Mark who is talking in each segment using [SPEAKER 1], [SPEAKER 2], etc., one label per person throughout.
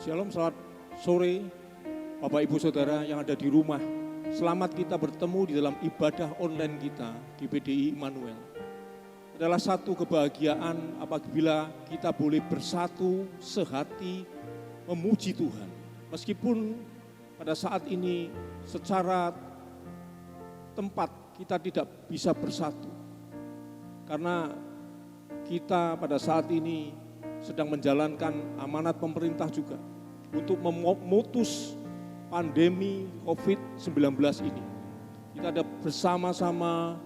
[SPEAKER 1] Shalom, selamat sore Bapak Ibu Saudara yang ada di rumah. Selamat kita bertemu di dalam ibadah online kita di PDI Immanuel. Adalah satu kebahagiaan apabila kita boleh bersatu sehati memuji Tuhan. Meskipun pada saat ini secara tempat kita tidak bisa bersatu. Karena kita pada saat ini sedang menjalankan amanat pemerintah juga untuk memutus pandemi COVID-19 ini. Kita ada bersama-sama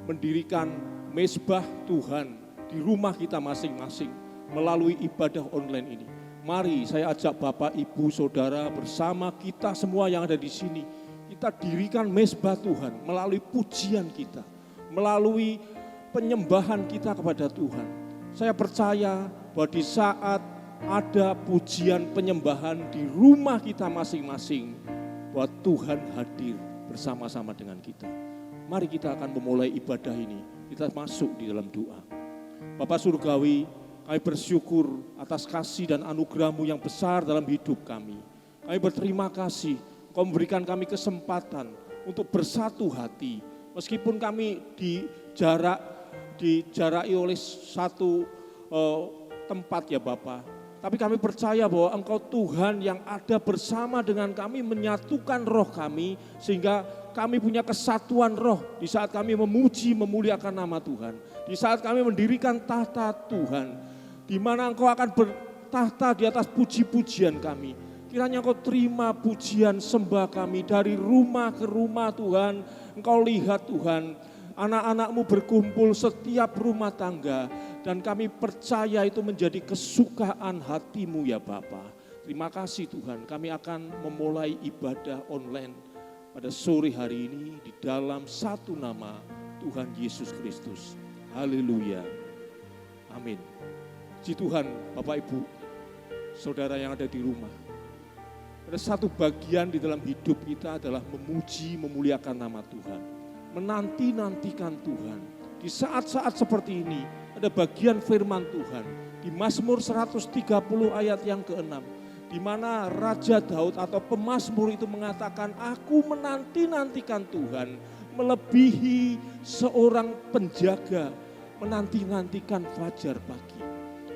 [SPEAKER 1] mendirikan mezbah Tuhan di rumah kita masing-masing melalui ibadah online ini. Mari saya ajak Bapak, Ibu, Saudara bersama kita semua yang ada di sini. Kita dirikan mezbah Tuhan melalui pujian kita, melalui penyembahan kita kepada Tuhan. Saya percaya bahwa di saat ada pujian penyembahan di rumah kita masing-masing, bahwa Tuhan hadir bersama-sama dengan kita. Mari kita akan memulai ibadah ini. Kita masuk di dalam doa. Bapa Surgawi, kami bersyukur atas kasih dan anugerah-Mu yang besar dalam hidup kami. Kami berterima kasih, Kau memberikan kami kesempatan untuk bersatu hati. Meskipun kami dijaraki oleh satu tempat ya Bapa. Tapi kami percaya bahwa Engkau Tuhan yang ada bersama dengan kami, menyatukan roh kami, sehingga kami punya kesatuan roh di saat kami memuji, memuliakan nama Tuhan. Di saat kami mendirikan tahta Tuhan, di mana Engkau akan bertahta di atas puji-pujian kami. Kiranya Engkau terima pujian sembah kami dari rumah ke rumah Tuhan. Engkau lihat Tuhan, anak-anak-Mu berkumpul setiap rumah tangga. Dan kami percaya itu menjadi kesukaan hati-Mu ya Bapa. Terima kasih Tuhan, kami akan memulai ibadah online pada sore hari ini di dalam satu nama Tuhan Yesus Kristus. Haleluya. Amin. Puji Tuhan Bapak Ibu, Saudara yang ada di rumah. Ada satu bagian di dalam hidup kita adalah memuji, memuliakan nama Tuhan. Menanti-nantikan Tuhan. Di saat-saat seperti ini, ada bagian firman Tuhan di Mazmur 130 ayat yang ke-6, di mana Raja Daud atau pemazmur itu mengatakan, aku menanti-nantikan Tuhan melebihi seorang penjaga menanti-nantikan fajar pagi.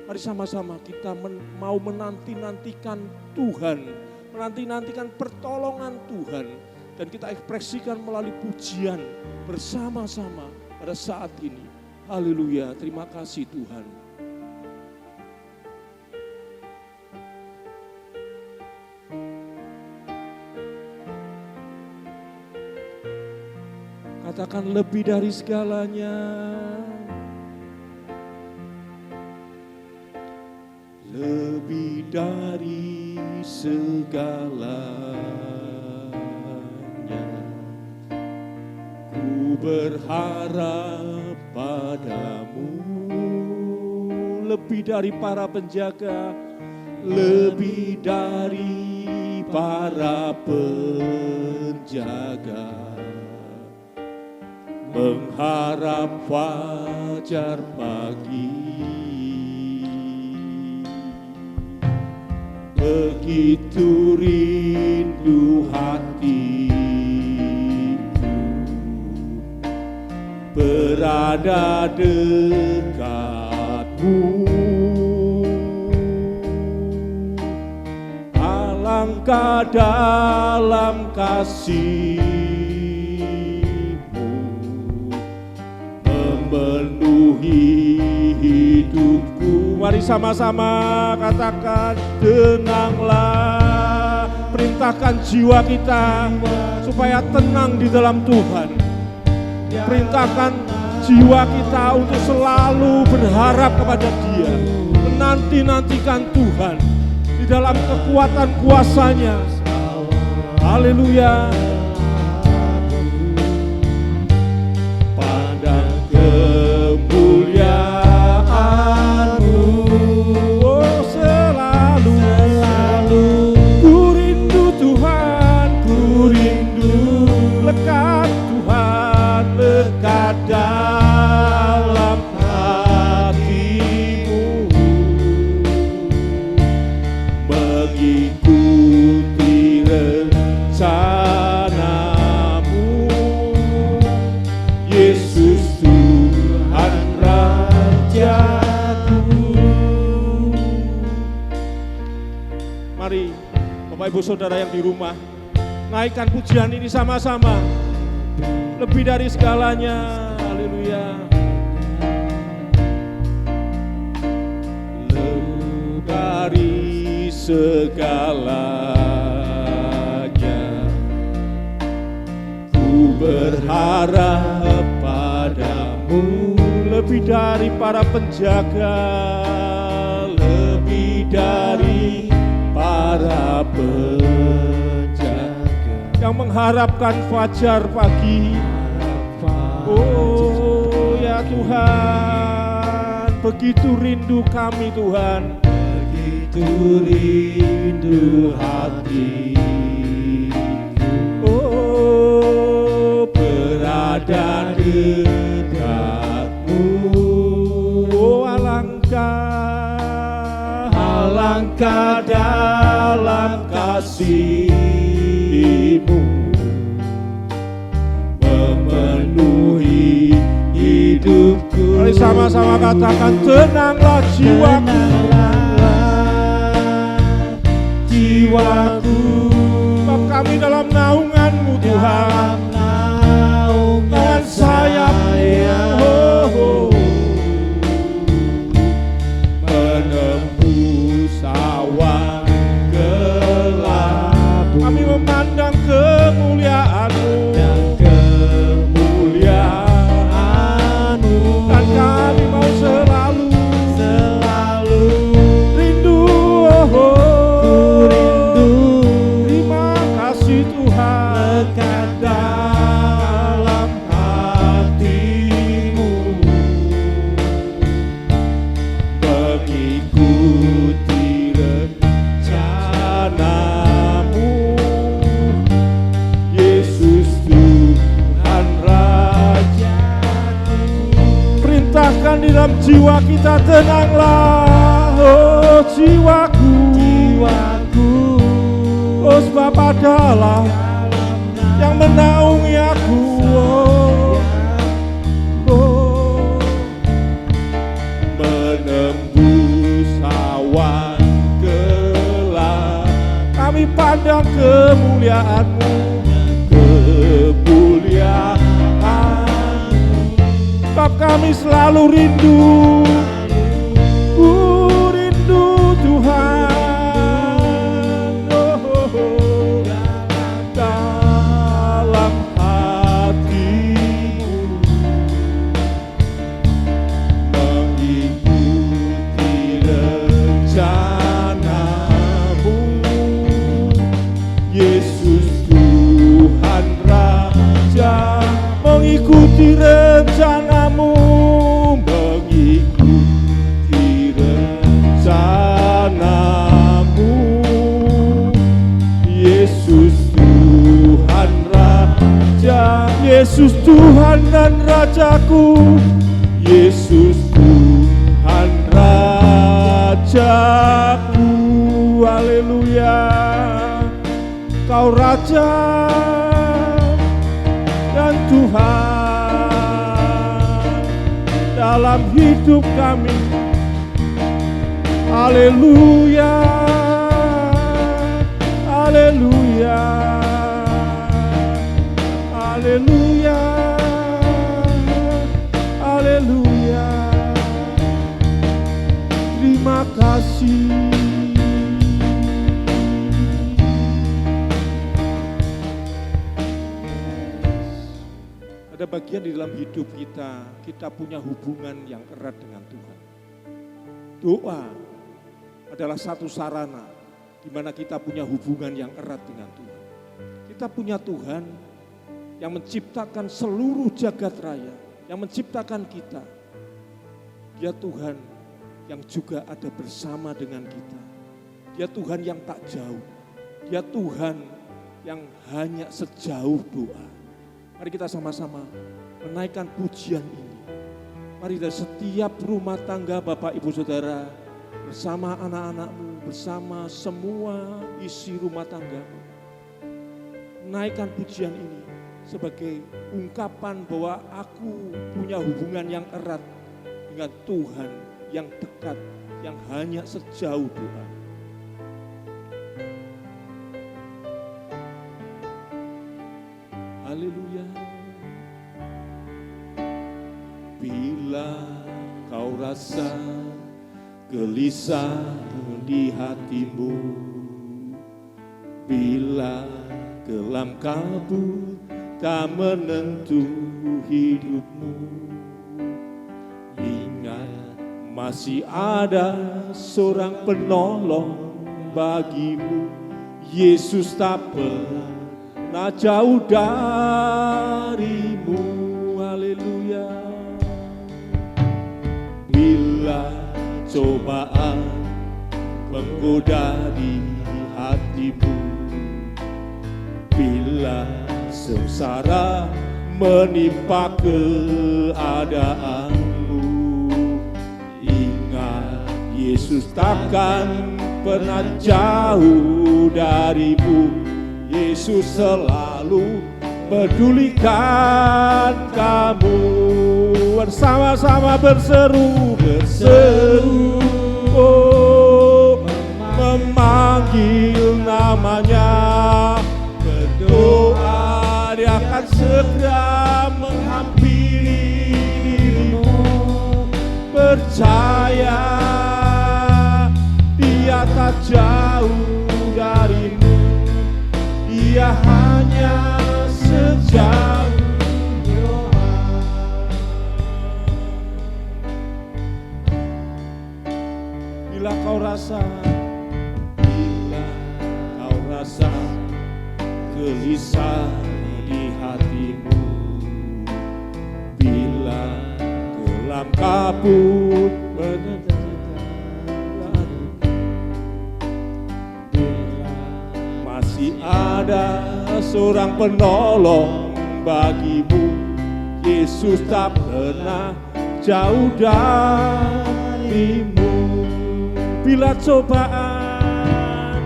[SPEAKER 1] Mari sama-sama kita mau menanti-nantikan Tuhan, menanti-nantikan pertolongan Tuhan, dan kita ekspresikan melalui pujian bersama-sama pada saat ini. Haleluya, terima kasih Tuhan. Katakan lebih dari segalanya. Lebih dari segalanya. Ku berharap padamu, lebih dari para penjaga, lebih dari para penjaga, mengharap fajar pagi. Begitu rindu hatiku berada dekatmu. Alangkah dalam kasih-Mu memenuhi hidupku. Mari sama-sama katakan, tenanglah. Perintahkan jiwa kita supaya tenang di dalam Tuhan. Perintahkan jiwa kita untuk selalu berharap kepada Dia, menanti-nantikan Tuhan di dalam kekuatan kuasa-Nya. Haleluya. Pandang kemuliaan-Mu, oh selalu ku rindu Tuhan, ku rindu lekat Tuhan, lekat dalam hati-Mu. mengikuti rencanamu. Yesus Tuhan Rajaku. Mari Bapak Ibu Saudara yang di rumah, naikkan pujian ini sama-sama. Lebih dari segalanya, haleluya. Lebih dari segalanya, ku berharap padamu. Lebih dari para penjaga, lebih dari para penjaga yang mengharapkan fajar pagi. Oh ya Tuhan, begitu rindu kami Tuhan, begitu rindu hati. Oh berada dekatmu. Oh alangkah dalam kasih-Mu, memenuhi hidupku. Mari sama-sama katakan, tenanglah jiwaku, jiwaku. Sebab kami dalam naungan-Mu Tuhan, naungan sayap-Mu. Menembus awan gelap, kami memandang kemuliaan-Mu, dan kami mau selalu rindu. Terima kasih Tuhan, lekat dalam hati-Mu, mengikuti rencana-Mu. Yesus Tuhan Rajaku. Perintahkan di dalam jiwa kita, tenanglah, oh jiwaku, oh sebab adalah yang menaungi aku. Menembus awan gelap, kami pandang kemuliaan-Mu, sebab kami selalu rindu. Rindu Tuhan, dalam hati-Mu, mengikuti rencana-Mu. Yesus Tuhan Raja, mengikuti rencana-Mu, mengikuti rencana-Mu. Yesus Tuhan Raja, Yesus Tuhan dan Rajaku. Yesus Tuhan Rajaku, haleluya. Kau Raja dan Tuhan dalam hidup kami, haleluya, haleluya, haleluya, haleluya. Terima kasih. Ada bagian di dalam hidup kita punya hubungan yang erat dengan Tuhan. Doa adalah satu sarana di mana kita punya hubungan yang erat dengan Tuhan. Kita punya Tuhan yang menciptakan seluruh jagat raya, yang menciptakan kita. Dia Tuhan yang juga ada bersama dengan kita. Dia Tuhan yang tak jauh. Dia Tuhan yang hanya sejauh doa. Mari kita sama-sama menaikkan pujian ini. Mari dari setiap rumah tangga Bapak Ibu Saudara, bersama anak-anakmu, bersama semua isi rumah tangga. Naikkan pujian ini sebagai ungkapan bahwa aku punya hubungan yang erat dengan Tuhan yang dekat, yang hanya sejauh doa. Haleluya. Bila kau rasa gelisah di hatimu, bila kelam kabut tak menentu hidupmu, ingat masih ada seorang penolong bagimu. Yesus tak pernah jauh darimu. Haleluya. Bila cobaan menggoda di hatimu, bila sengsara menimpa keadaanmu, ingat Yesus takkan pernah jauh darimu. Yesus selalu pedulikan kamu. Bersama-sama berseru, oh, memanggil namanya, berdoa, dia akan segera menghampiri dirimu. Percaya dia tak jauh darimu, dia hanya sejauh doa. Bila kau rasa gelisah di hatimu, bila kelam kabut masih ada seorang penolong bagimu. Yesus tak pernah jauh darimu. Bila cobaan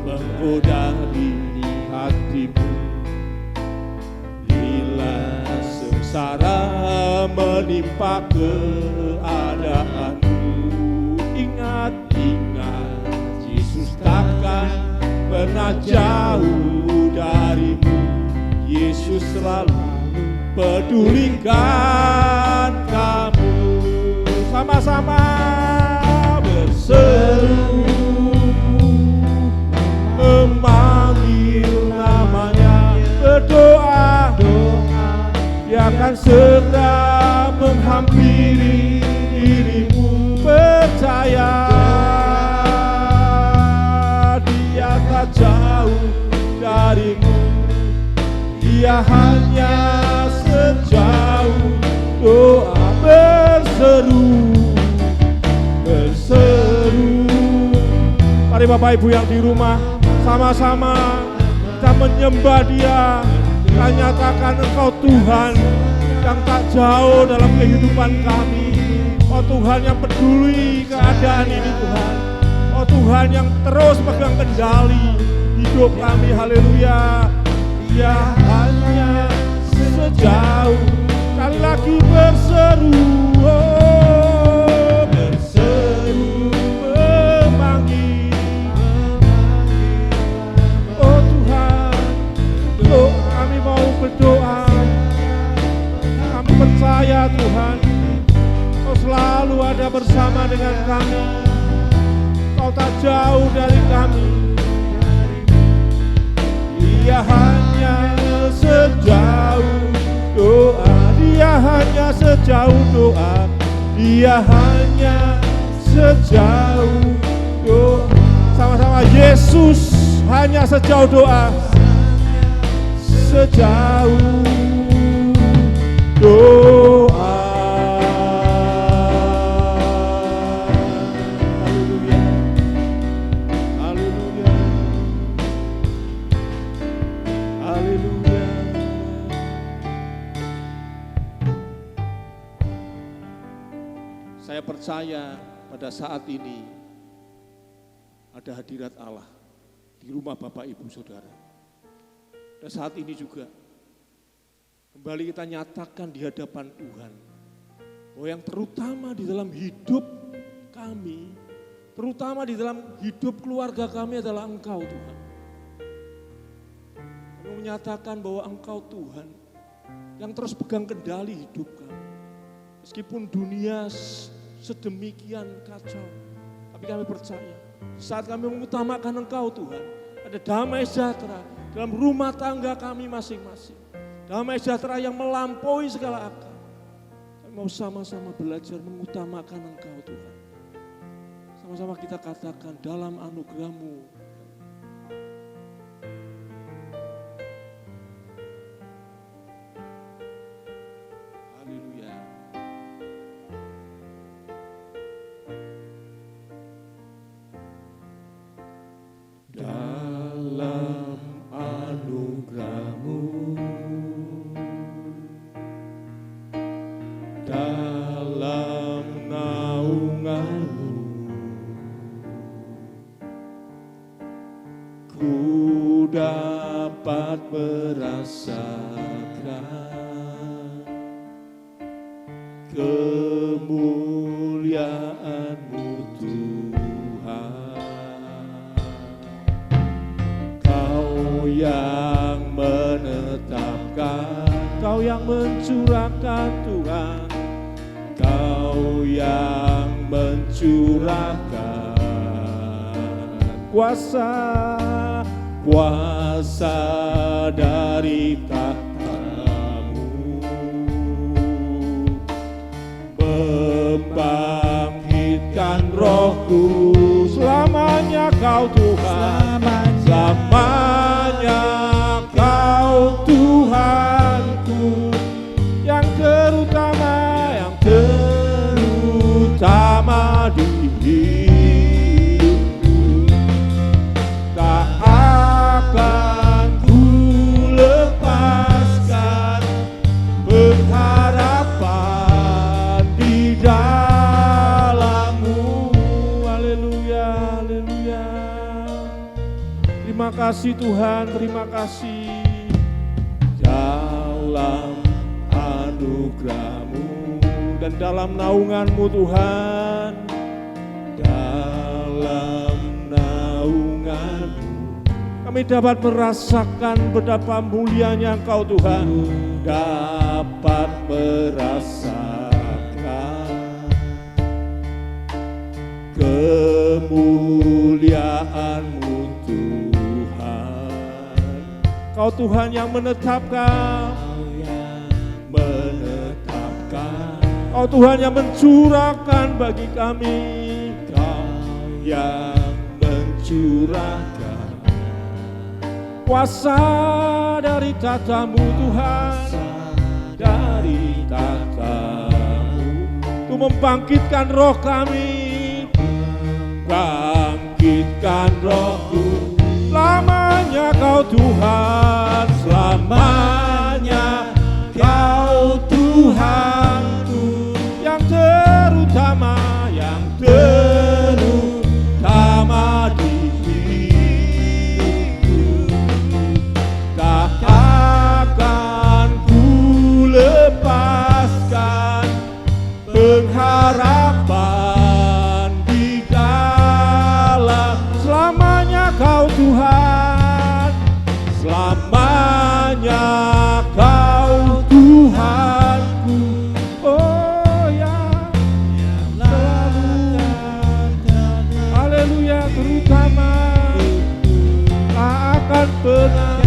[SPEAKER 1] menggoda di hatimu, bila sengsara menimpa keadaanmu, ingat Yesus takkan pernah jauh darimu. Yesus selalu pedulikan kamu. Sama-sama berseru, memanggil namanya, berdoa, dia akan segera menghampiri dirimu. Percaya dia tak jauh darimu, dia hanya sejauh doa. Berseru. Mari Bapak Ibu yang di rumah, sama-sama kita menyembah dia. Kita nyatakan Engkau Tuhan yang tak jauh dalam kehidupan kami. Oh Tuhan yang peduli keadaan ini Tuhan. Oh Tuhan yang terus pegang kendali hidup kami. Haleluya. Dia hanya sejauh. Sekali lagi berseru, oh, berseru, memanggil. Oh Tuhan, kami mau berdoa. Kami percaya Tuhan, Kau selalu ada bersama dengan kami. Kau tak jauh dari kami. Dia hanya sejauh doa, dia hanya sejauh doa, dia hanya sejauh doa. Sama-sama, Yesus hanya sejauh doa, sejauh doa. Haleluya, haleluya, haleluya. Saya percaya pada saat ini ada hadirat Allah di rumah Bapak Ibu Saudara. Dan saat ini juga kembali kita nyatakan di hadapan Tuhan bahwa yang terutama di dalam hidup kami, terutama di dalam hidup keluarga kami adalah Engkau Tuhan. Kami menyatakan bahwa Engkau Tuhan yang terus pegang kendali hidup kami. Meskipun dunia sedemikian kacau, tapi kami percaya saat kami mengutamakan Engkau Tuhan, ada damai sejahtera dalam rumah tangga kami masing-masing. Damai sejahtera yang melampaui segala akal. Kami mau sama-sama belajar mengutamakan Engkau Tuhan. Sama-sama kita katakan dalam anugerah-Mu. Haleluya. Dalam anugerah-Mu, dalam naungan-Mu, ku dapat merasakan kemuliaan-Mu Tuhan. Kau yang menetapkan, Kau yang mencurahkan Tuhan, Kau yang mencurahkan kuasa dari tahta-Mu, membangkitkan rohku selamanya Kau Tuhan, selamanya Kau Tuhanku, yang terutama di hidupku, tak akan ku lepaskan pengharapan di dalam-Mu. Haleluya, haleluya. Terima kasih Tuhan, terima kasih. Dalam anugerah-Mu dan dalam naungan-Mu Tuhan, dalam naungan-Mu kami dapat merasakan betapa mulianya Engkau Tuhan, dapat merasakan kemuliaan-Mu Tuhan. Kau Tuhan yang menetapkan, Kau Tuhan yang mencurahkan bagi kami, Kau yang mencurahkan kuasa dari tahta-Mu Tuhan, dari tahta-Mu, untuk membangkitkan roh kami, bangkitkan rohku. Selamanya Kau Tuhan, selamanya Kau Tuhan, yang terutama di hidupku, tak akan ku lepaskan pengharapan di dalam. Selamanya Kau Tuhan, selamanya Kau Tuhanku. Oh ya, selalu, haleluya, terutama tak akan pernah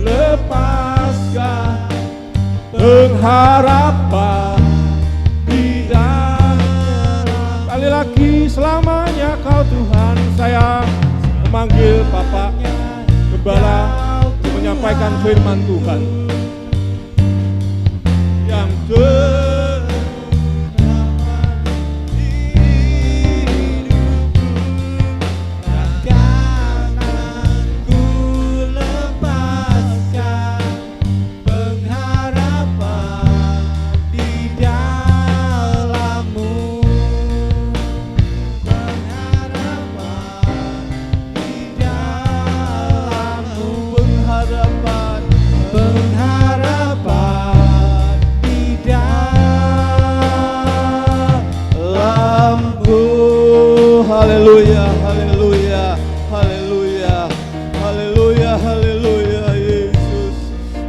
[SPEAKER 1] lepaskan pengharapan di dalam. Kali lagi, selamanya Kau Tuhan. Saya memanggil Bapak Gembala untuk menyampaikan firman Tuhan yang
[SPEAKER 2] Haleluya, haleluya, haleluya, haleluya, haleluya Yesus.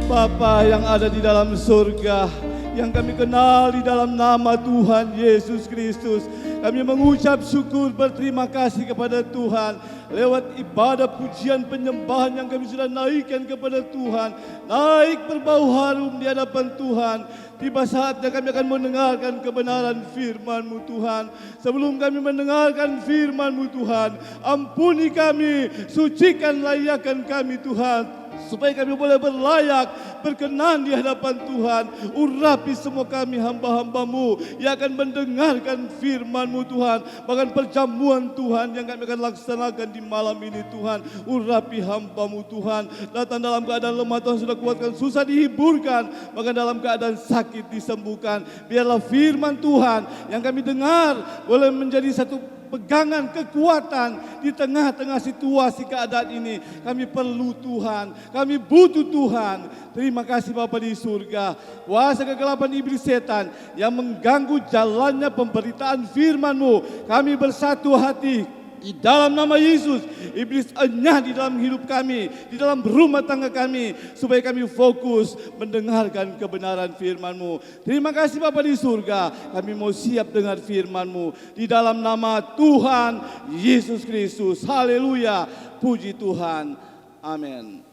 [SPEAKER 2] Bapa yang ada di dalam surga, yang kami kenal di dalam nama Tuhan Yesus Kristus, kami mengucap syukur berterima kasih kepada Tuhan lewat ibadah pujian penyembahan yang kami sudah naikkan kepada Tuhan, naik berbau harum di hadapan Tuhan. Tiba saatnya kami akan mendengarkan kebenaran firman-Mu Tuhan. Sebelum kami mendengarkan firman-Mu Tuhan, ampuni kami, sucikan layakan kami Tuhan, supaya kami boleh berlayak, berkenan di hadapan Tuhan. Urapi semua kami hamba-hamba-Mu yang akan mendengarkan firman-Mu Tuhan. Bahkan perjamuan Tuhan yang kami akan laksanakan di malam ini Tuhan. Urapi hamba-Mu Tuhan. Datang dalam keadaan lemah Tuhan sudah kuatkan, susah dihiburkan. Bahkan dalam keadaan sakit disembuhkan. Biarlah firman Tuhan yang kami dengar boleh menjadi satu pegangan kekuatan di tengah-tengah situasi keadaan ini. Kami perlu Tuhan, kami butuh Tuhan. Terima kasih Bapa di surga. Kuasa kegelapan iblis setan yang mengganggu jalannya pemberitaan firman-Mu, kami bersatu hati di dalam nama Yesus. Iblis enyah di dalam hidup kami, di dalam rumah tangga kami, supaya kami fokus mendengarkan kebenaran firman-Mu. Terima kasih Bapa di surga. Kami mau siap dengar firman-Mu di dalam nama Tuhan Yesus Kristus. Haleluya. Puji Tuhan. Amin.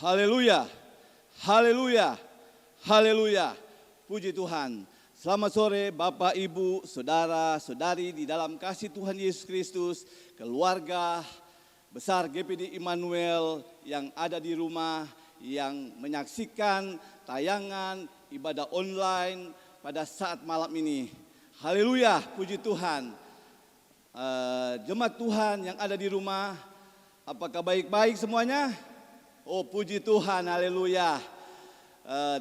[SPEAKER 2] Haleluya. Haleluya. Haleluya. Puji Tuhan. Selamat sore Bapak, Ibu, Saudara, Saudari di dalam kasih Tuhan Yesus Kristus, keluarga besar GPD Immanuel yang ada di rumah, yang menyaksikan tayangan ibadah online pada saat malam ini. Haleluya, puji Tuhan. Jemaat Tuhan yang ada di rumah, apakah baik-baik semuanya? Oh puji Tuhan, haleluya.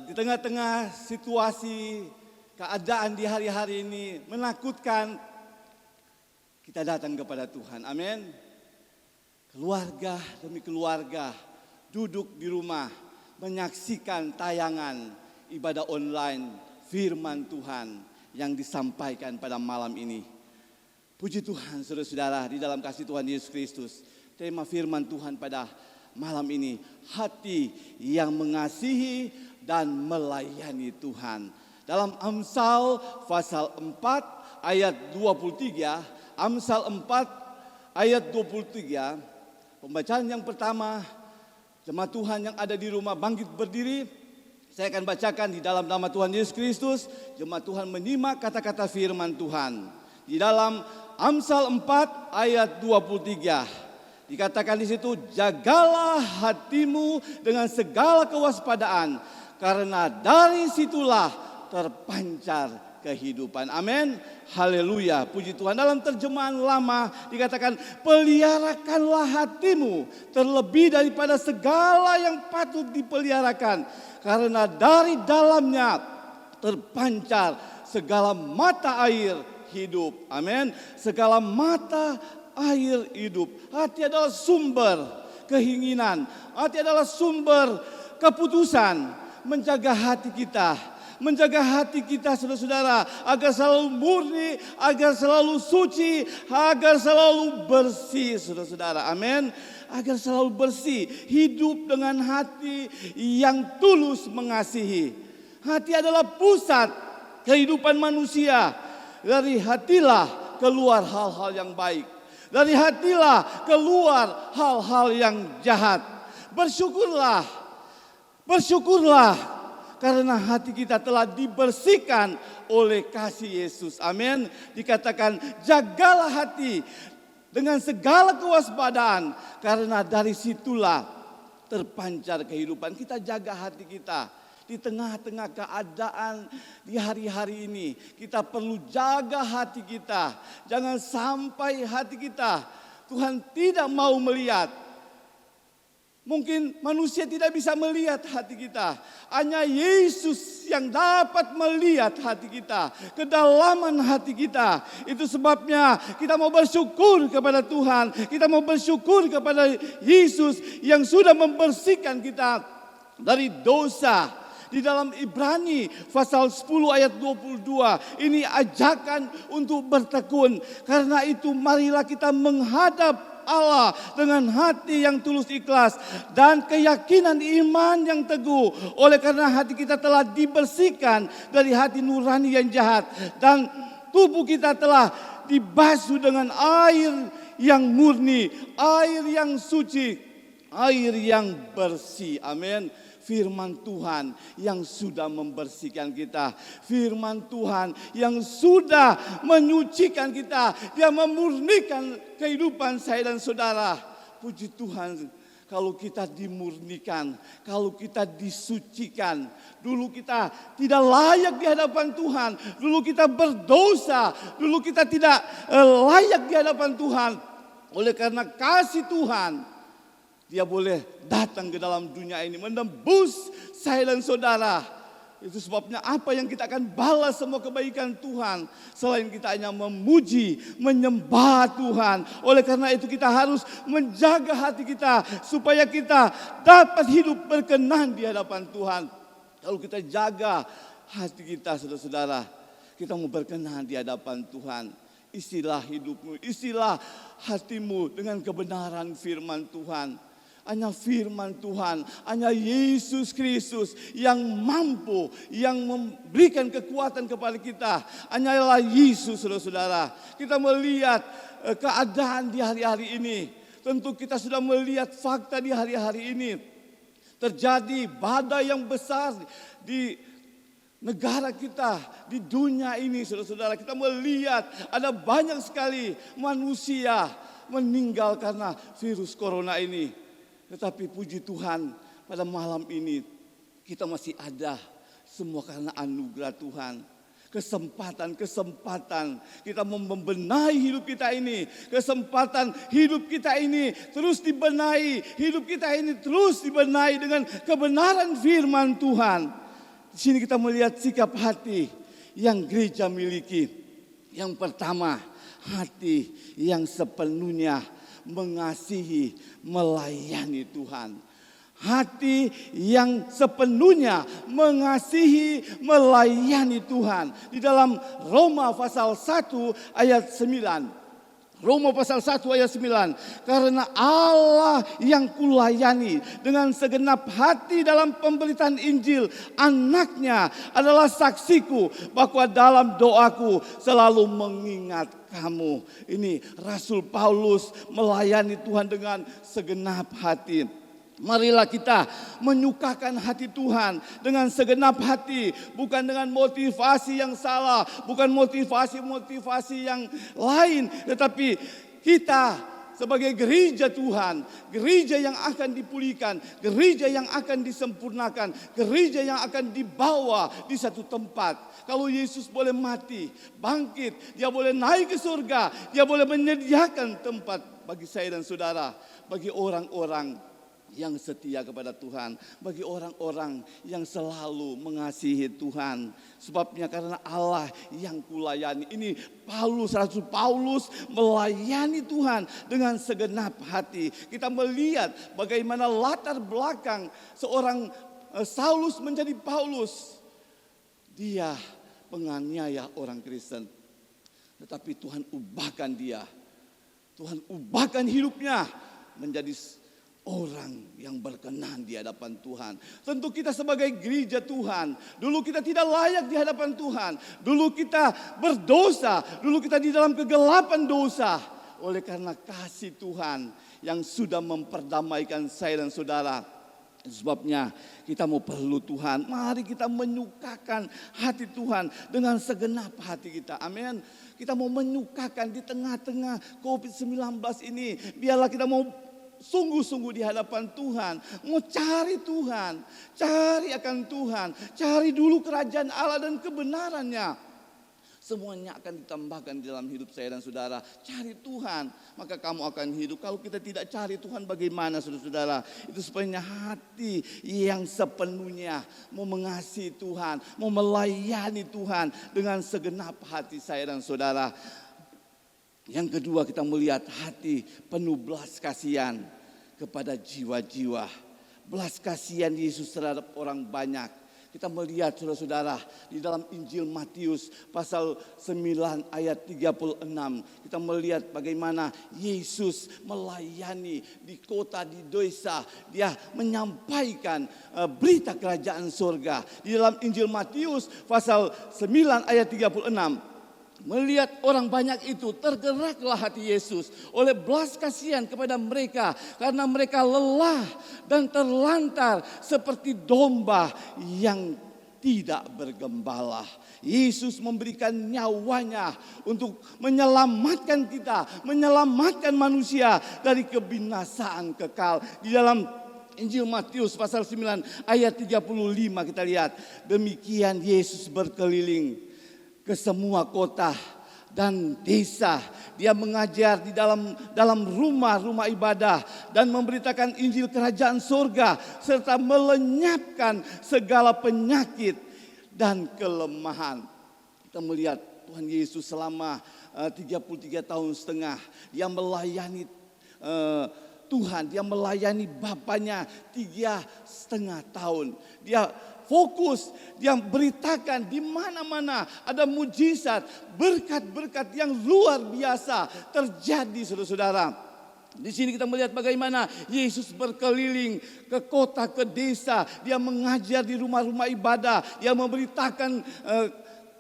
[SPEAKER 2] Di tengah-tengah situasi keadaan di hari-hari ini menakutkan, kita datang kepada Tuhan. Amin. Keluarga demi keluarga duduk di rumah menyaksikan tayangan ibadah online firman Tuhan yang disampaikan pada malam ini. Puji Tuhan saudara-saudara di dalam kasih Tuhan Yesus Kristus. Tema firman Tuhan pada malam ini, hati yang mengasihi dan melayani Tuhan. Dalam Amsal pasal 4 ayat 23, Amsal 4 ayat 23, pembacaan yang pertama, jemaat Tuhan yang ada di rumah bangkit berdiri. Saya akan bacakan di dalam nama Tuhan Yesus Kristus. Jemaat Tuhan menyimak kata-kata firman Tuhan. Di dalam Amsal 4 ayat 23, dikatakan di situ, jagalah hatimu dengan segala kewaspadaan, karena dari situlah terpancar kehidupan. Amin. Haleluya. Puji Tuhan. Dalam terjemahan lama dikatakan, peliharakanlah hatimu terlebih daripada segala yang patut dipeliharakan, karena dari dalamnya terpancar segala mata air hidup. Amin. Segala mata air hidup. Hati adalah sumber keinginan. Hati adalah sumber keputusan. Menjaga hati kita, menjaga hati kita saudara-saudara, agar selalu murni, agar selalu suci, agar selalu bersih saudara-saudara. Amin. Agar selalu bersih, hidup dengan hati yang tulus mengasihi. Hati adalah pusat kehidupan manusia. Dari hatilah keluar hal-hal yang baik. Dari hatilah keluar hal-hal yang jahat. Bersyukurlah, bersyukurlah, karena hati kita telah dibersihkan oleh kasih Yesus. Amin. Dikatakan jagalah hati dengan segala kewaspadaan, karena dari situlah terpancar kehidupan. Kita jaga hati kita di tengah-tengah keadaan di hari-hari ini. Kita perlu jaga hati kita. Jangan sampai hati kita Tuhan tidak mau melihat. Mungkin manusia tidak bisa melihat hati kita. Hanya Yesus yang dapat melihat hati kita, kedalaman hati kita. Itu sebabnya kita mau bersyukur kepada Tuhan. Kita mau bersyukur kepada Yesus yang sudah membersihkan kita dari dosa. di dalam Ibrani pasal 10 ayat 22. Ini ajakan untuk bertekun. Karena itu marilah kita menghadap Allah dengan hati yang tulus ikhlas dan keyakinan iman yang teguh. Oleh karena hati kita telah dibersihkan dari hati nurani yang jahat dan tubuh kita telah dibasuh dengan air yang murni, air yang suci, air yang bersih. Amin. Firman Tuhan yang sudah membersihkan kita. Firman Tuhan yang sudah menyucikan kita. Dia memurnikan kehidupan saya dan saudara. Puji Tuhan, kalau kita dimurnikan, kalau kita disucikan. Dulu kita tidak layak di hadapan Tuhan. Dulu kita berdosa. Dulu kita tidak layak di hadapan Tuhan. Oleh karena kasih Tuhan, Dia boleh datang ke dalam dunia ini menembus saya dan saudara. Itu sebabnya apa yang kita akan balas semua kebaikan Tuhan. Selain kita hanya memuji, menyembah Tuhan. Oleh karena itu kita harus menjaga hati kita. Supaya kita dapat hidup berkenan di hadapan Tuhan. Kalau kita jaga hati kita saudara-saudara, kita mau berkenan di hadapan Tuhan. Isilah hidupmu, isilah hatimu dengan kebenaran firman Tuhan. Hanya firman Tuhan, hanya Yesus Kristus yang mampu, yang memberikan kekuatan kepada kita. Hanyalah Yesus, saudara-saudara. Kita melihat keadaan di hari-hari ini. Tentu kita sudah melihat fakta di hari-hari ini. Terjadi badai yang besar di negara kita, di dunia ini, saudara-saudara. Kita melihat ada banyak sekali manusia meninggal karena virus corona ini. Tetapi puji Tuhan, pada malam ini kita masih ada, semua karena anugerah Tuhan. Kesempatan kita membenahi hidup kita ini. Kesempatan hidup kita ini terus dibenahi. Hidup kita ini terus dibenahi dengan kebenaran firman Tuhan. Di sini kita melihat sikap hati yang gereja miliki. Yang pertama, hati yang sepenuhnya mengasihi, melayani Tuhan. Hati yang sepenuhnya mengasihi, melayani Tuhan. Di dalam Roma pasal 1 ayat 9. Roma pasal 1 ayat 9. Karena Allah yang kulayani dengan segenap hati dalam pemberitaan Injil, anaknya adalah saksiku bahwa dalam doaku selalu mengingat kamu. Ini Rasul Paulus melayani Tuhan dengan segenap hati. Marilah kita menyukakan hati Tuhan dengan segenap hati. Bukan dengan motivasi yang salah. Bukan motivasi-motivasi yang lain. Tetapi kita sebagai gereja Tuhan. Gereja yang akan dipulihkan. Gereja yang akan disempurnakan. Gereja yang akan dibawa di satu tempat. Kalau Yesus boleh mati, bangkit. Dia boleh naik ke surga. Dia boleh menyediakan tempat bagi saya dan saudara. Bagi orang-orang yang setia kepada Tuhan, bagi orang-orang yang selalu mengasihi Tuhan. Sebabnya karena Allah yang kulayani. Ini Rasul Paulus melayani Tuhan dengan segenap hati. Kita melihat bagaimana latar belakang seorang Saulus menjadi Paulus. Dia penganiaya orang Kristen. Tetapi Tuhan ubahkan dia. Tuhan ubahkan hidupnya menjadi orang yang berkenan di hadapan Tuhan. Tentu kita sebagai gereja Tuhan, dulu kita tidak layak di hadapan Tuhan. Dulu kita berdosa, dulu kita di dalam kegelapan dosa. Oleh karena kasih Tuhan yang sudah memperdamaikan saya dan saudara. Sebabnya kita mau perlu Tuhan. Mari kita menyukakan hati Tuhan dengan segenap hati kita. Amin. Kita mau menyukakan di tengah-tengah COVID-19 ini. Biarlah kita mau sungguh-sungguh di hadapan Tuhan. Mau cari Tuhan. Cari akan Tuhan. Cari dulu kerajaan Allah dan kebenarannya. Semuanya akan ditambahkan di dalam hidup saya dan saudara. Cari Tuhan, maka kamu akan hidup. Kalau kita tidak cari Tuhan, bagaimana saudara-saudara? Itu sebenarnya hati yang sepenuhnya mau mengasihi Tuhan, mau melayani Tuhan dengan segenap hati saya dan saudara. Yang kedua, kita melihat hati penuh belas kasihan kepada jiwa-jiwa. Belas kasihan Yesus terhadap orang banyak. Kita melihat saudara-saudara di dalam Injil Matius pasal 9 ayat 36. Kita melihat bagaimana Yesus melayani di kota, di desa. Dia menyampaikan berita kerajaan surga. Di dalam Injil Matius pasal 9 ayat 36. Melihat orang banyak itu, tergeraklah hati Yesus oleh belas kasihan kepada mereka, karena mereka lelah dan terlantar seperti domba yang tidak bergembala. Yesus memberikan nyawanya untuk menyelamatkan kita, menyelamatkan manusia dari kebinasaan kekal. Di dalam Injil Matius pasal 9 ayat 35 kita lihat, demikian Yesus berkeliling ke semua kota dan desa. Dia mengajar di dalam rumah-rumah ibadah dan memberitakan Injil kerajaan surga serta melenyapkan segala penyakit dan kelemahan. Kita melihat Tuhan Yesus selama 33 tahun setengah dia melayani Tuhan, dia melayani Bapaknya 3,5 tahun. Dia fokus, dia beritakan di mana-mana ada mujizat, berkat-berkat yang luar biasa terjadi, saudara-saudara. Di sini kita melihat bagaimana Yesus berkeliling ke kota, ke desa. Dia mengajar di rumah-rumah ibadah. Dia memberitakan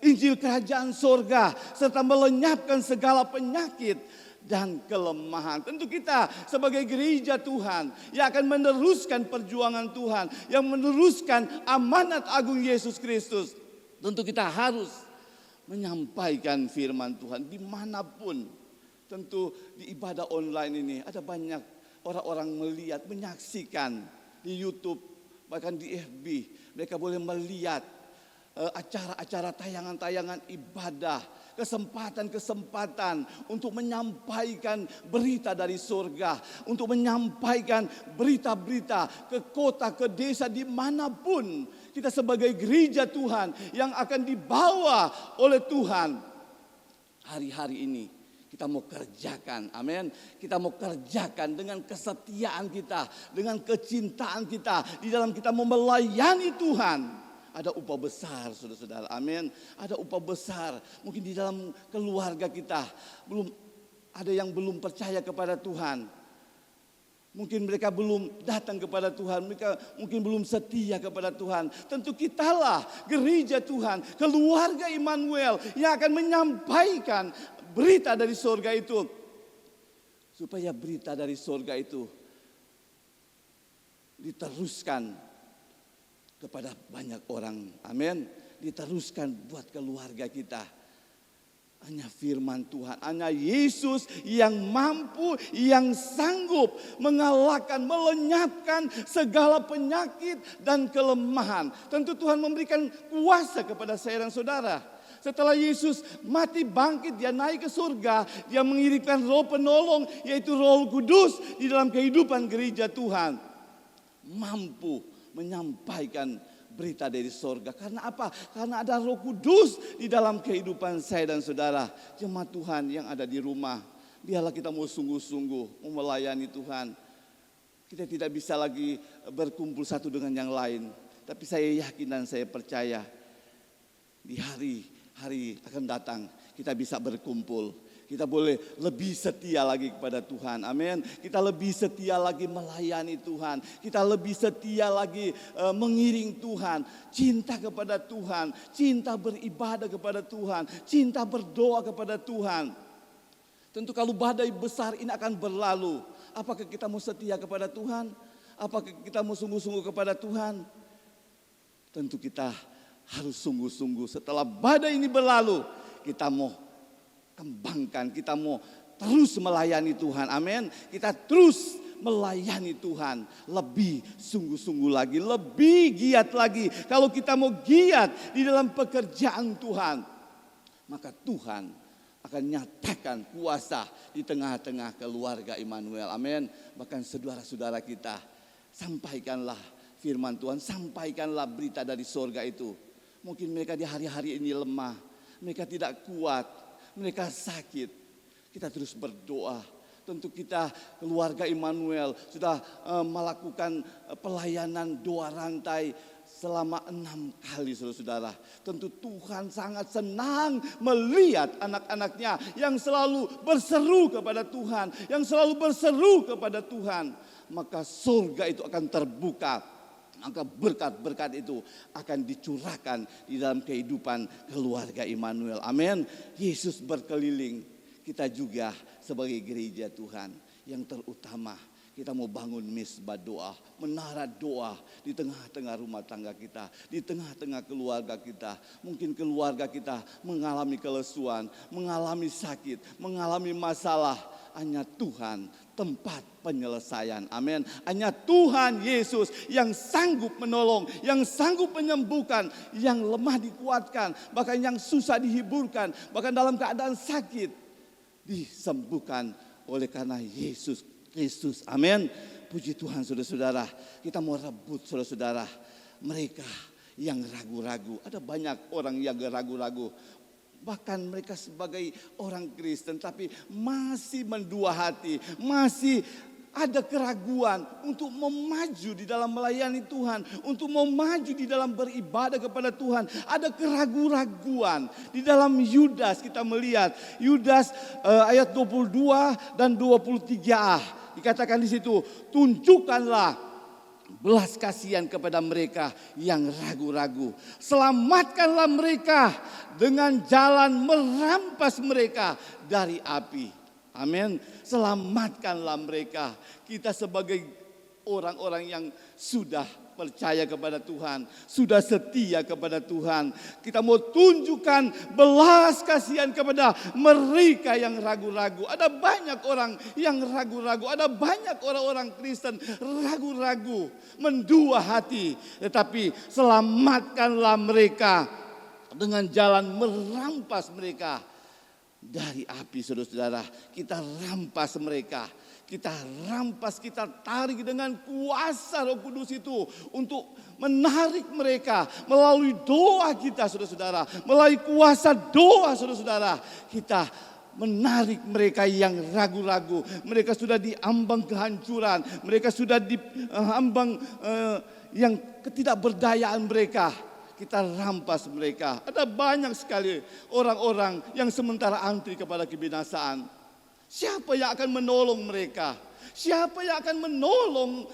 [SPEAKER 2] Injil kerajaan surga serta melenyapkan segala penyakit dan kelemahan. Tentu kita sebagai gereja Tuhan yang akan meneruskan perjuangan Tuhan, yang meneruskan amanat agung Yesus Kristus. Tentu kita harus menyampaikan firman Tuhan dimanapun. Tentu di ibadah online ini ada banyak orang-orang melihat, menyaksikan di YouTube, bahkan di FB. Mereka boleh melihat acara-acara tayangan-tayangan ibadah, kesempatan-kesempatan untuk menyampaikan berita dari surga, untuk menyampaikan berita-berita ke kota, ke desa, dimanapun kita sebagai gereja Tuhan yang akan dibawa oleh Tuhan. Hari-hari ini kita mau kerjakan, amin. Kita mau kerjakan dengan kesetiaan kita, dengan kecintaan kita, di dalam kita mau melayani Tuhan. Ada upah besar, saudara-saudara, amin. Ada upah besar. Mungkin di dalam keluarga kita belum ada yang belum percaya kepada Tuhan. Mungkin mereka belum datang kepada Tuhan, mereka mungkin belum setia kepada Tuhan. Tentu kitalah gereja Tuhan, keluarga Immanuel yang akan menyampaikan berita dari surga itu. Supaya berita dari surga itu diteruskan kepada banyak orang, amin. Diteruskan buat keluarga kita. Hanya firman Tuhan, hanya Yesus yang mampu, yang sanggup mengalahkan, melenyapkan segala penyakit dan kelemahan. Tentu Tuhan memberikan kuasa kepada saya dan saudara. Setelah Yesus mati bangkit, dia naik ke surga, dia mengirimkan Roh penolong, yaitu Roh Kudus di dalam kehidupan gereja Tuhan. Mampu menyampaikan berita dari sorga. Karena apa? Karena ada Roh Kudus di dalam kehidupan saya dan saudara. Jemaat Tuhan yang ada di rumah, biarlah kita mau sungguh-sungguh mau melayani Tuhan. Kita tidak bisa lagi berkumpul satu dengan yang lain. Tapi saya yakin dan saya percaya di hari akan datang kita bisa berkumpul. Kita boleh lebih setia lagi kepada Tuhan, amin. Kita lebih setia lagi melayani Tuhan. Kita lebih setia lagi mengiring Tuhan. Cinta kepada Tuhan, cinta beribadah kepada Tuhan, cinta berdoa kepada Tuhan. Tentu kalau badai besar ini akan berlalu, apakah kita mau setia kepada Tuhan? Apakah kita mau sungguh-sungguh kepada Tuhan? Tentu kita harus sungguh-sungguh. Setelah badai ini berlalu, kita mau kembangkan, kita mau terus melayani Tuhan, amin. Kita terus melayani Tuhan lebih sungguh-sungguh lagi, lebih giat lagi. Kalau kita mau giat di dalam pekerjaan Tuhan, maka Tuhan akan nyatakan kuasa di tengah-tengah keluarga Immanuel, amin. Bahkan saudara-saudara kita, sampaikanlah firman Tuhan, sampaikanlah berita dari surga itu. Mungkin mereka di hari-hari ini lemah, mereka tidak kuat, mereka sakit. Kita terus berdoa. Tentu kita keluarga Immanuel sudah melakukan pelayanan doa rantai selama 6 kali saudara-saudara. Tentu Tuhan sangat senang melihat anak-anaknya yang selalu berseru kepada Tuhan, yang selalu berseru kepada Tuhan. Maka surga itu akan terbuka, maka berkat-berkat itu akan dicurahkan di dalam kehidupan keluarga Immanuel. Amin. Yesus berkeliling, kita juga sebagai gereja Tuhan yang terutama, kita mau bangun misbah doa, menara doa di tengah-tengah rumah tangga kita, di tengah-tengah keluarga kita. Mungkin keluarga kita mengalami kelesuan, mengalami sakit, mengalami masalah. Hanya Tuhan tempat penyelesaian. Amin. Hanya Tuhan Yesus yang sanggup menolong, yang sanggup menyembuhkan, yang lemah dikuatkan, bahkan yang susah dihiburkan, bahkan dalam keadaan sakit disembuhkan oleh karena Yesus Kristus. Amin. Puji Tuhan saudara-saudara. Kita mau rebut saudara-saudara mereka yang ragu-ragu. Ada banyak orang yang ragu-ragu. Bahkan mereka sebagai orang Kristen tapi masih mendua hati. Masih ada keraguan untuk memaju di dalam melayani Tuhan. Untuk memaju di dalam beribadah kepada Tuhan. Ada keraguan-raguan. Di dalam Yudas kita melihat. Yudas ayat 22 dan 23a. Dikatakan di situ, tunjukkanlah belas kasihan kepada mereka yang ragu-ragu. Selamatkanlah mereka dengan jalan merampas mereka dari api. Amin. Selamatkanlah mereka. Kita sebagai orang-orang yang sudah percaya kepada Tuhan, sudah setia kepada Tuhan, kita mau tunjukkan belas kasihan kepada mereka yang ragu-ragu. Ada banyak orang yang ragu-ragu, ada banyak orang-orang Kristen ragu-ragu, mendua hati. Tetapi selamatkanlah mereka dengan jalan merampas mereka dari api. Saudara-saudara, kita rampas mereka. Kita rampas, kita tarik dengan kuasa Roh Kudus itu untuk menarik mereka melalui doa kita saudara-saudara. Melalui kuasa doa saudara-saudara. Kita menarik mereka yang ragu-ragu. Mereka sudah diambang kehancuran. Mereka sudah diambang yang ketidakberdayaan mereka. Kita rampas mereka. Ada banyak sekali orang-orang yang sementara antri kepada kebinasaan. Siapa yang akan menolong mereka? Siapa yang akan menolong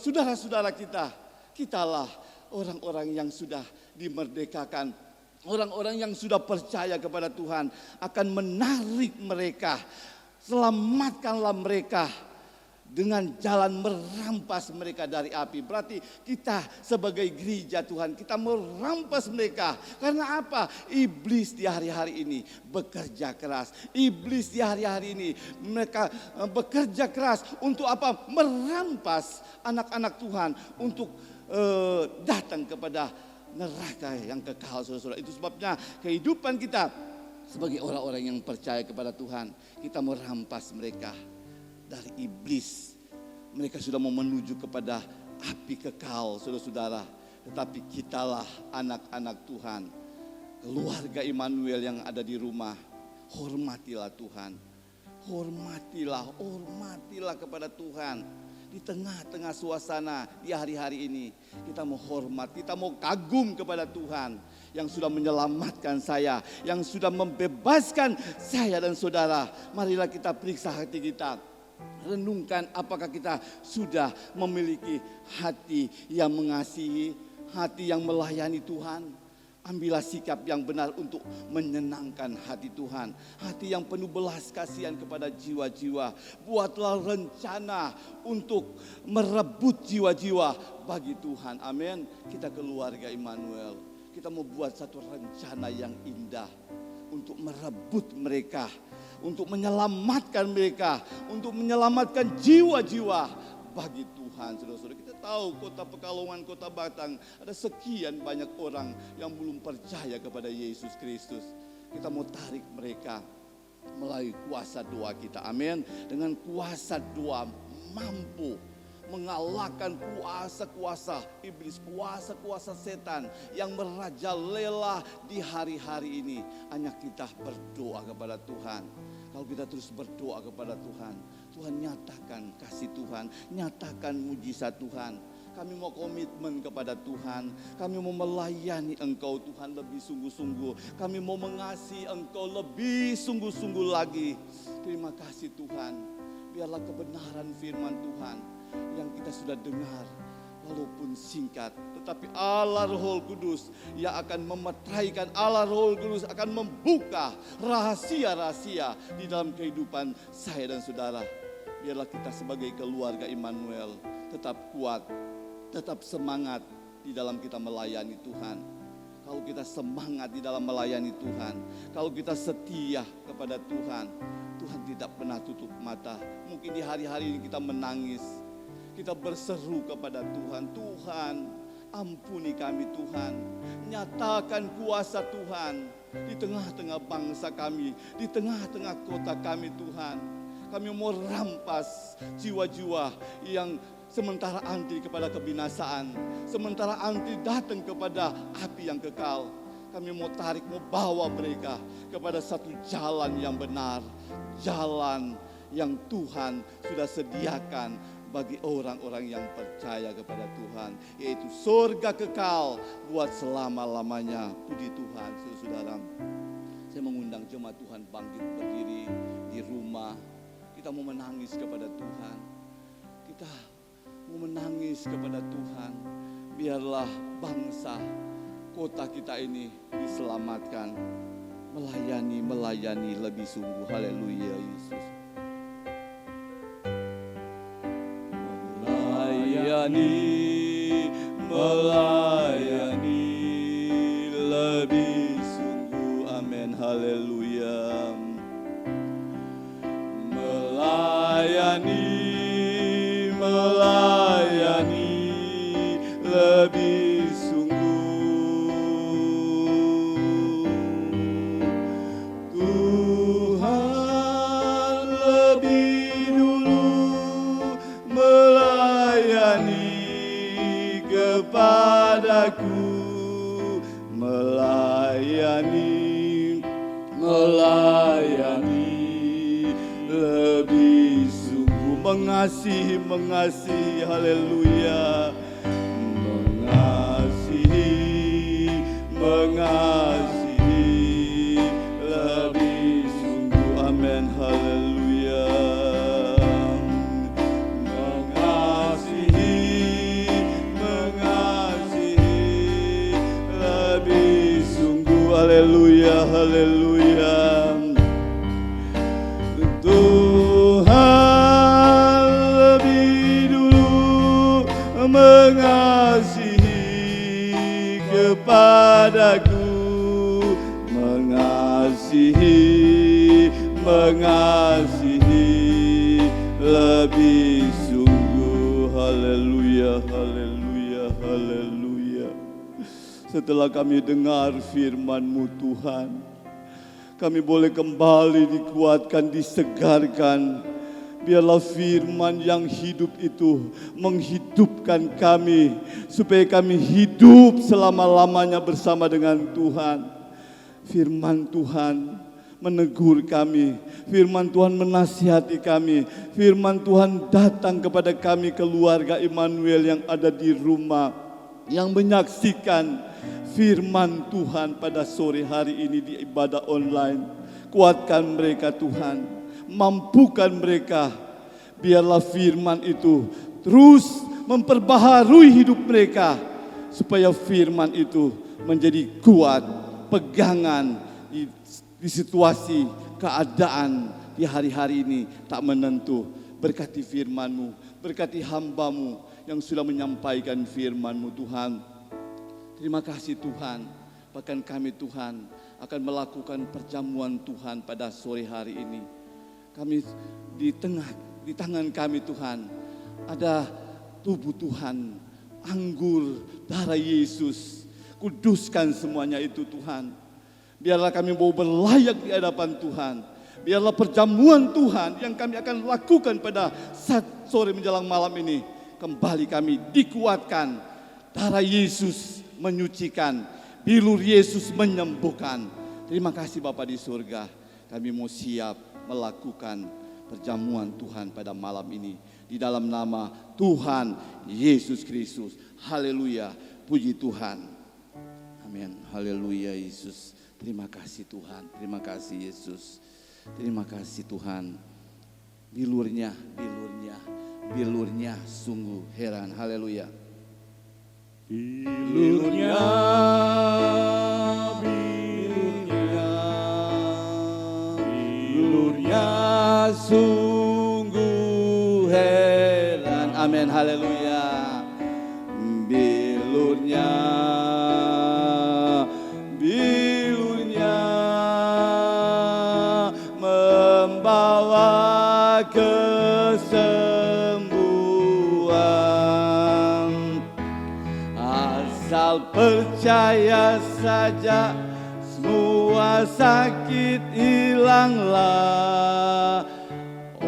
[SPEAKER 2] saudara-saudara kita? Kitalah orang-orang yang sudah dimerdekakan. Orang-orang yang sudah percaya kepada Tuhan akan menarik mereka. Selamatkanlah mereka dengan jalan merampas mereka dari api. Berarti kita sebagai gereja Tuhan, kita merampas mereka. Karena apa? Iblis di hari-hari ini bekerja keras. Iblis di hari-hari ini mereka bekerja keras untuk apa? Merampas anak-anak Tuhan untuk datang kepada neraka yang kekal, saudara-saudara. Itu sebabnya kehidupan kita sebagai orang-orang yang percaya kepada Tuhan, kita merampas mereka dari iblis. Mereka sudah mau menuju kepada api kekal, saudara-saudara. Tetapi kitalah anak-anak Tuhan, keluarga Immanuel yang ada di rumah. Hormatilah Tuhan. Hormatilah kepada Tuhan. Di tengah-tengah suasana di hari-hari ini, kita mau hormat, kita mau kagum kepada Tuhan yang sudah menyelamatkan saya, yang sudah membebaskan saya dan saudara. Marilah kita periksa hati kita. Renungkan apakah kita sudah memiliki hati yang mengasihi, hati yang melayani Tuhan. Ambillah sikap yang benar untuk menyenangkan hati Tuhan. Hati yang penuh belas kasihan kepada jiwa-jiwa. Buatlah rencana untuk merebut jiwa-jiwa bagi Tuhan. Amin. Kita keluarga Immanuel, kita mau buat satu rencana yang indah untuk merebut mereka, untuk menyelamatkan mereka, untuk menyelamatkan jiwa-jiwa bagi Tuhan. Saudara-saudara, kita tahu kota Pekalongan, kota Batang, ada sekian banyak orang yang belum percaya kepada Yesus Kristus. Kita mau tarik mereka melalui kuasa doa kita. Amin. Dengan kuasa doa mampu mengalahkan kuasa-kuasa iblis, kuasa-kuasa setan yang merajalela di hari-hari ini. Hanya kita berdoa kepada Tuhan. Kalau kita terus berdoa kepada Tuhan, Tuhan nyatakan kasih Tuhan, nyatakan mujizat Tuhan. Kami mau komitmen kepada Tuhan. Kami mau melayani Engkau Tuhan lebih sungguh-sungguh. Kami mau mengasihi Engkau lebih sungguh-sungguh lagi. Terima kasih Tuhan. Biarlah kebenaran firman Tuhan yang kita sudah dengar, walaupun singkat, tetapi Allah Roh Kudus yang akan memetraikan, Allah Roh Kudus akan membuka rahasia-rahasia di dalam kehidupan saya dan saudara. Biarlah kita sebagai keluarga Immanuel tetap kuat, tetap semangat di dalam kita melayani Tuhan. Kalau kita semangat di dalam melayani Tuhan, kalau kita setia kepada Tuhan, Tuhan tidak pernah tutup mata. Mungkin di hari-hari ini kita menangis, kita berseru kepada Tuhan, Tuhan ampuni kami Tuhan, nyatakan kuasa Tuhan di tengah-tengah bangsa kami, di tengah-tengah kota kami Tuhan. Kami mau rampas jiwa-jiwa yang sementara anti kepada kebinasaan, sementara anti datang kepada api yang kekal. Kami mau tarik, mau bawa mereka kepada satu jalan yang benar, jalan yang Tuhan sudah sediakan bagi orang-orang yang percaya kepada Tuhan, yaitu surga kekal buat selama-lamanya. Puji Tuhan, saudara. Saya mengundang jemaat Tuhan bangkit berdiri di rumah. Kita mau menangis kepada Tuhan. Kita mau menangis kepada Tuhan. Biarlah bangsa, kota kita ini diselamatkan. Melayani lebih sungguh. Haleluya Yesus. Melayani lebih sungguh. Amin. Haleluya. Melayani lebih sungguh. Tuhan lebih dulu melayani kepadaku, melayani lebih sungguh, mengasihi, haleluya, mengasihi lebih sungguh, amin, haleluya, mengasihi lebih sungguh, haleluya, haleluya. Tuhan lebih dulu mengasihi kepadaku, mengasihi lebih sungguh, haleluya, haleluya, haleluya. Setelah kami dengar firman-Mu Tuhan, kami boleh kembali dikuatkan, disegarkan. Biarlah firman yang hidup itu menghidupkan kami, supaya kami hidup selama-lamanya bersama dengan Tuhan. Firman Tuhan menegur kami, firman Tuhan menasihati kami, firman Tuhan datang kepada kami keluarga Immanuel yang ada di rumah, yang menyaksikan firman Tuhan pada sore hari ini di ibadah online. Kuatkan mereka Tuhan, mampukan mereka. Biarlah firman itu terus memperbaharui hidup mereka, supaya firman itu menjadi kuat, pegangan di situasi, keadaan di hari-hari ini tak menentu. Berkati firman-Mu, berkati hamba-Mu yang sudah menyampaikan firman-Mu Tuhan. Terima kasih Tuhan, bahkan kami Tuhan akan melakukan perjamuan Tuhan pada sore hari ini. Kami di tangan kami Tuhan ada tubuh Tuhan, anggur, darah Yesus. Kuduskan semuanya itu Tuhan. Biarlah kami mau berlayak di hadapan Tuhan. Biarlah perjamuan Tuhan yang kami akan lakukan pada saat sore menjelang malam ini, kembali kami dikuatkan. Darah Yesus menyucikan, bilur Yesus menyembuhkan. Terima kasih Bapa di surga. Kami mau siap melakukan perjamuan Tuhan pada malam ini. Di dalam nama Tuhan Yesus Kristus. Haleluya. Puji Tuhan. Amin. Haleluya Yesus. Terima kasih Tuhan. Terima kasih Yesus. Terima kasih Tuhan. Bilurnya sungguh heran. Haleluya. Bilurnya sungguh heran. Amin. Haleluya. Bilurnya membawa kesembuhan. Asal percaya saja, semua sakit hilanglah.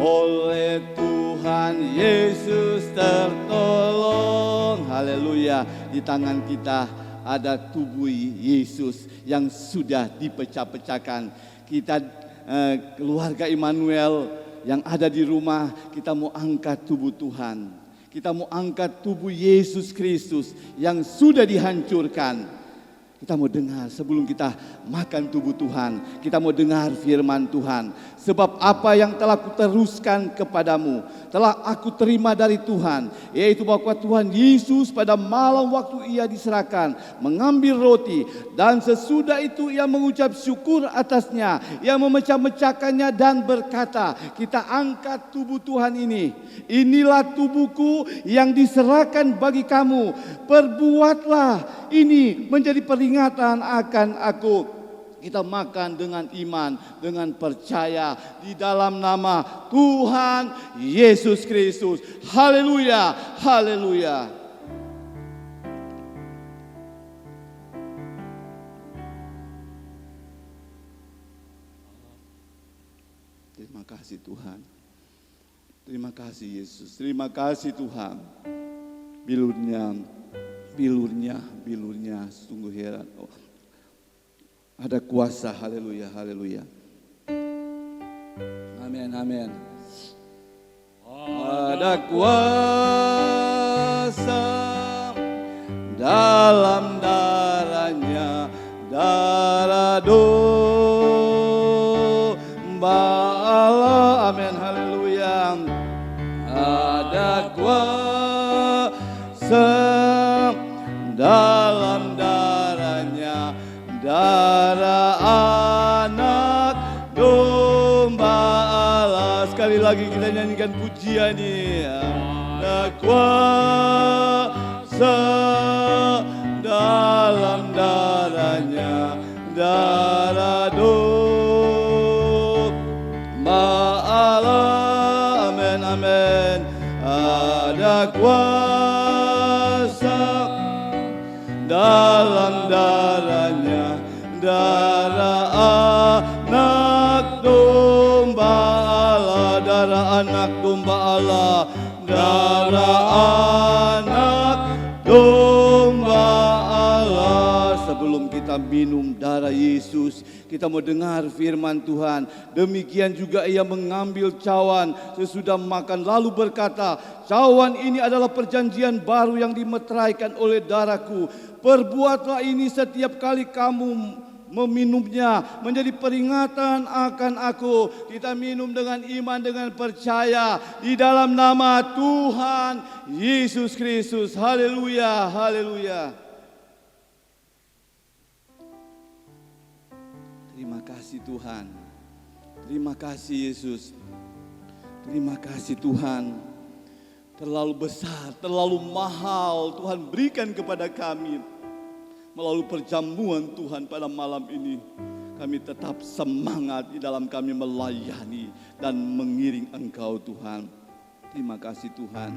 [SPEAKER 2] Oleh Tuhan Yesus tertolong. Haleluya. Di tangan kita ada tubuh Yesus yang sudah dipecah-pecahkan. Kita keluarga Immanuel yang ada di rumah, kita mau angkat tubuh Tuhan. Kita mau angkat tubuh Yesus Kristus yang sudah dihancurkan. Kita mau dengar sebelum kita makan tubuh Tuhan. Kita mau dengar firman Tuhan. Sebab apa yang telah kuteruskan kepadamu, telah aku terima dari Tuhan. Yaitu bahwa Tuhan Yesus pada malam waktu ia diserahkan, mengambil roti. Dan sesudah itu ia mengucap syukur atasnya. Ia memecah-mecahkannya dan berkata, kita angkat tubuh Tuhan ini. Inilah tubuhku yang diserahkan bagi kamu. Perbuatlah ini menjadi peringatan akan aku. Kita makan dengan iman, dengan percaya di dalam nama Tuhan Yesus Kristus. Haleluya, haleluya. Terima kasih Tuhan. Terima kasih Yesus. Terima kasih Tuhan. Bilurnya sungguh heran. Oh, ada kuasa. Haleluya, haleluya. Amin, amin. Ada kuasa dalam darahnya, darah domba Allah. Amin, haleluya. Ada kuasa dalam darahnya, darah anak domba Allah. Sekali lagi kita nyanyikan pujian ini. Ada kuasa dalam darahnya, darah domba Allah. Amin, amin. Ada kuasa dalam darahnya, darah anak domba Allah, darah anak domba Allah, darah anak domba Allah. Sebelum kita minum darah Yesus, kita mau dengar firman Tuhan. Demikian juga ia mengambil cawan sesudah makan lalu berkata, cawan ini adalah perjanjian baru yang dimeteraikan oleh darahku. Perbuatlah ini setiap kali kamu meminumnya menjadi peringatan akan aku. Kita minum dengan iman, dengan percaya di dalam nama Tuhan Yesus Kristus. Haleluya, haleluya. Terima kasih Tuhan. Terima kasih Yesus. Terima kasih Tuhan. Terlalu besar, terlalu mahal Tuhan berikan kepada kami. Melalui perjamuan Tuhan pada malam ini, kami tetap semangat di dalam kami melayani dan mengiring Engkau Tuhan. Terima kasih Tuhan.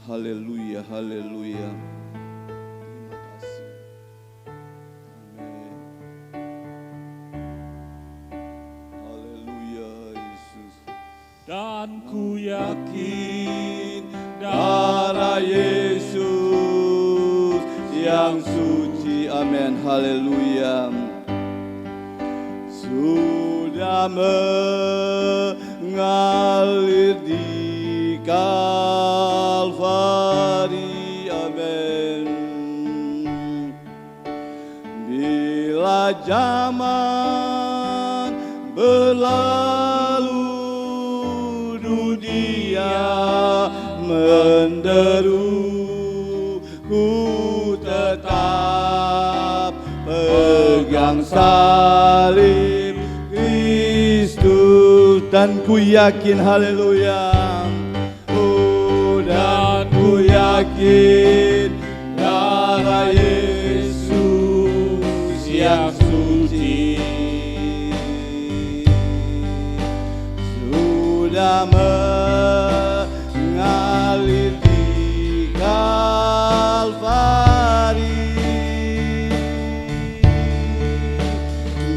[SPEAKER 2] Haleluya, haleluya. Terima kasih. Amin. Haleluya Yesus.
[SPEAKER 1] Dan ku yakin
[SPEAKER 2] darah Yesus yang suci. Amin, haleluya. Sudah mengalir di Kalvari. Amin. Bila zaman berlalu, dunia menderu, ku tetap pegang salib Kristus, dan ku yakin, haleluya, oh, dan ku yakin darah Yesus yang suci sudah mengalir di Kalvari.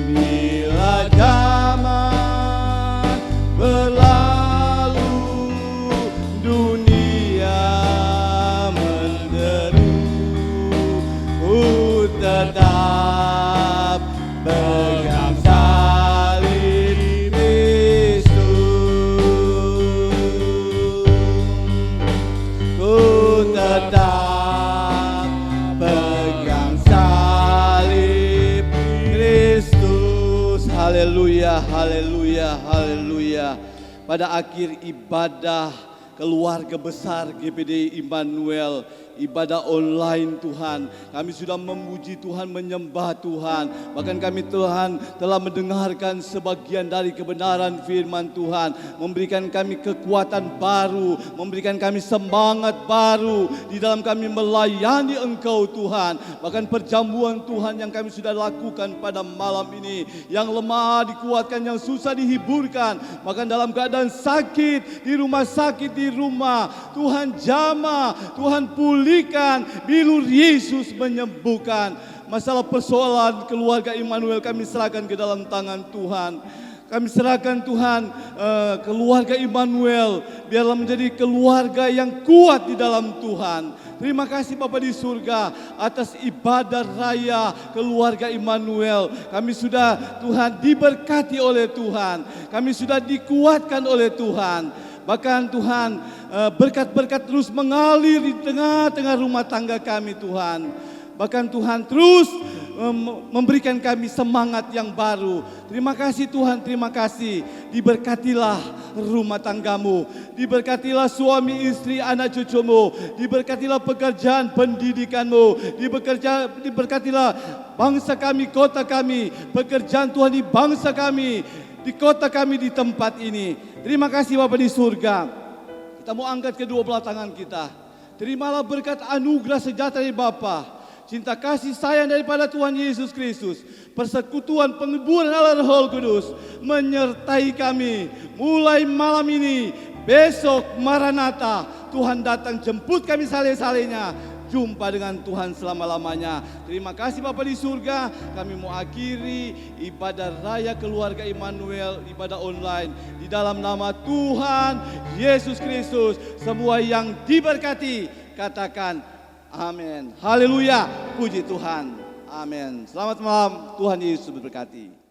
[SPEAKER 2] Bila zaman berlalu, dunia menderu, ku tetap pegang salib Kristus, ku tetap pegang salib Kristus. Haleluya, haleluya, haleluya. Pada akhir ibadah keluarga besar GPD Immanuel, ibadah online Tuhan, kami sudah memuji Tuhan, menyembah Tuhan. Bahkan kami Tuhan telah mendengarkan sebagian dari kebenaran firman Tuhan, memberikan kami kekuatan baru, memberikan kami semangat baru di dalam kami melayani Engkau Tuhan. Bahkan perjamuan Tuhan yang kami sudah lakukan pada malam ini, yang lemah dikuatkan, yang susah dihiburkan, bahkan dalam keadaan sakit, di rumah sakit, di rumah, Tuhan jamah, Tuhan pulihkan, bilur Yesus menyembuhkan. Masalah persoalan keluarga Immanuel kami serahkan ke dalam tangan Tuhan. Kami serahkan Tuhan keluarga Immanuel, biarlah menjadi keluarga yang kuat di dalam Tuhan. Terima kasih Bapa di surga atas ibadah raya keluarga Immanuel. Kami sudah Tuhan diberkati oleh Tuhan, kami sudah dikuatkan oleh Tuhan. Bahkan Tuhan berkat-berkat terus mengalir di tengah-tengah rumah tangga kami Tuhan. Bahkan Tuhan terus memberikan kami semangat yang baru. Terima kasih Tuhan, terima kasih. Diberkatilah rumah tanggamu, diberkatilah suami istri anak cucumu, diberkatilah pekerjaan pendidikanmu, diberkatilah bangsa kami, kota kami, pekerjaan Tuhan di bangsa kami, di kota kami, di tempat ini. Terima kasih Bapa di surga. Kita mau angkat kedua belah tangan kita. Terimalah berkat anugerah sejahtera dari Bapa, cinta kasih sayang daripada Tuhan Yesus Kristus, persekutuan penghiburan Allah Roh Kudus menyertai kami mulai malam ini, besok Maranatha, Tuhan datang jemput kami sale-salenya. Jumpa dengan Tuhan selama-lamanya. Terima kasih Bapa di surga. Kami mau akhiri ibadah raya keluarga Immanuel, ibadah online, di dalam nama Tuhan Yesus Kristus. Semua yang diberkati katakan amin. Haleluya, puji Tuhan. Amin. Selamat malam, Tuhan Yesus memberkati.